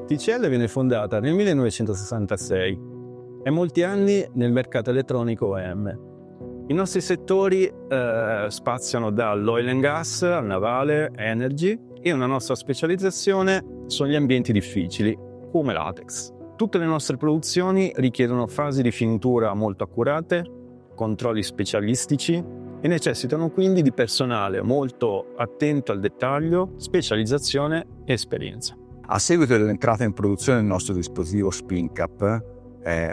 TCL viene fondata nel 1966 e molti anni nel mercato elettronico OEM. I nostri settori spaziano dall'oil and gas al navale, energy, e una nostra specializzazione sono gli ambienti difficili, come latex. Tutte le nostre produzioni richiedono fasi di finitura molto accurate, controlli specialistici e necessitano quindi di personale molto attento al dettaglio, specializzazione e esperienza. A seguito dell'entrata in produzione del nostro dispositivo SpinCap,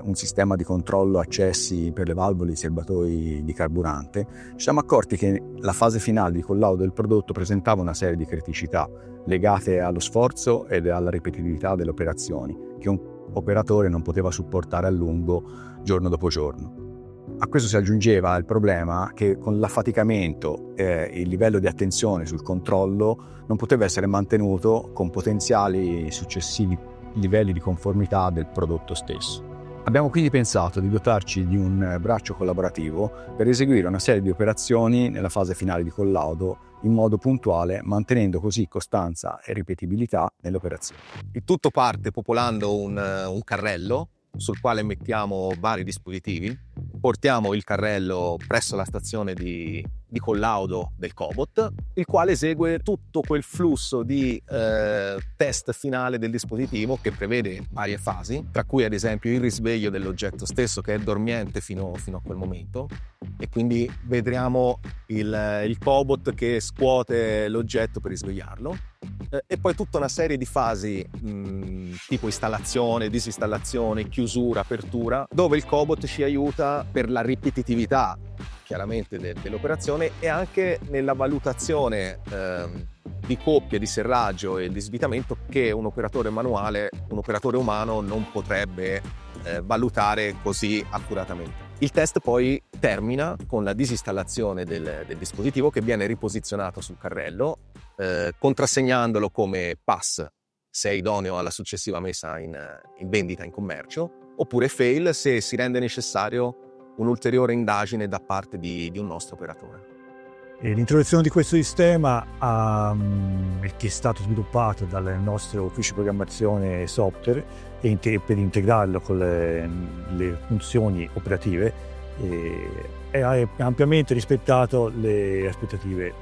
un sistema di controllo accessi per le valvole e i serbatoi di carburante, ci siamo accorti che la fase finale di collaudo del prodotto presentava una serie di criticità legate allo sforzo ed alla ripetitività delle operazioni, che un operatore non poteva supportare a lungo giorno dopo giorno. A questo si aggiungeva il problema che con l'affaticamento il livello di attenzione sul controllo non poteva essere mantenuto con potenziali successivi livelli di conformità del prodotto stesso. Abbiamo quindi pensato di dotarci di un braccio collaborativo per eseguire una serie di operazioni nella fase finale di collaudo in modo puntuale, mantenendo così costanza e ripetibilità nelle operazioni. Il tutto parte popolando un carrello sul quale mettiamo vari dispositivi, portiamo il carrello presso la stazione di collaudo del Cobot, il quale esegue tutto quel flusso di test finale del dispositivo che prevede varie fasi, tra cui ad esempio il risveglio dell'oggetto stesso che è dormiente fino a quel momento, e quindi vedremo il Cobot che scuote l'oggetto per risvegliarlo, e poi tutta una serie di fasi tipo installazione, disinstallazione, chiusura, apertura, dove il Cobot ci aiuta per la ripetitività chiaramente dell'operazione e anche nella valutazione di coppie, di serraggio e di svitamento che un operatore manuale, un operatore umano non potrebbe valutare così accuratamente. Il test poi termina con la disinstallazione del dispositivo che viene riposizionato sul carrello, contrassegnandolo come pass se è idoneo alla successiva messa in vendita in commercio, oppure fail se si rende necessario un'ulteriore indagine da parte di un nostro operatore. E l'introduzione di questo sistema che è stato sviluppato dal nostro ufficio programmazione software per integrarlo con le funzioni operative ha ampiamente rispettato le aspettative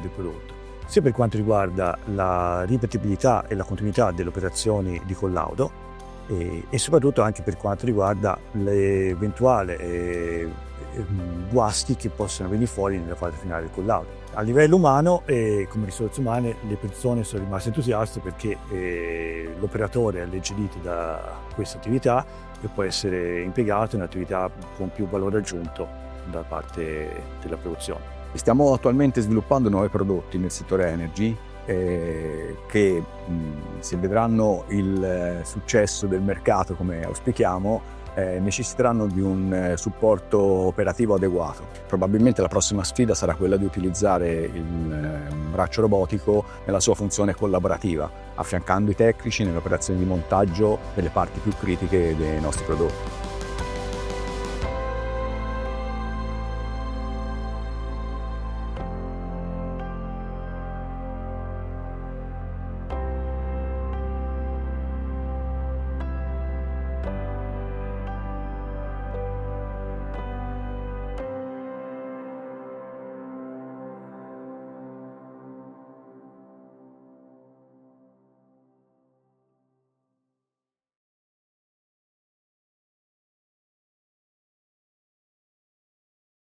del prodotto, sia per quanto riguarda la ripetibilità e la continuità delle operazioni di collaudo e soprattutto anche per quanto riguarda l'eventuale guasti che possono venire fuori nella fase finale del collaudo. A livello umano e come risorse umane le persone sono rimaste entusiaste perché l'operatore è alleggerito da questa attività e può essere impiegato in un'attività con più valore aggiunto da parte della produzione. Stiamo attualmente sviluppando nuovi prodotti nel settore energy che se vedranno il successo del mercato come auspichiamo necessiteranno di un supporto operativo adeguato. Probabilmente la prossima sfida sarà quella di utilizzare il braccio robotico nella sua funzione collaborativa, affiancando i tecnici nelle operazioni di montaggio delle parti più critiche dei nostri prodotti.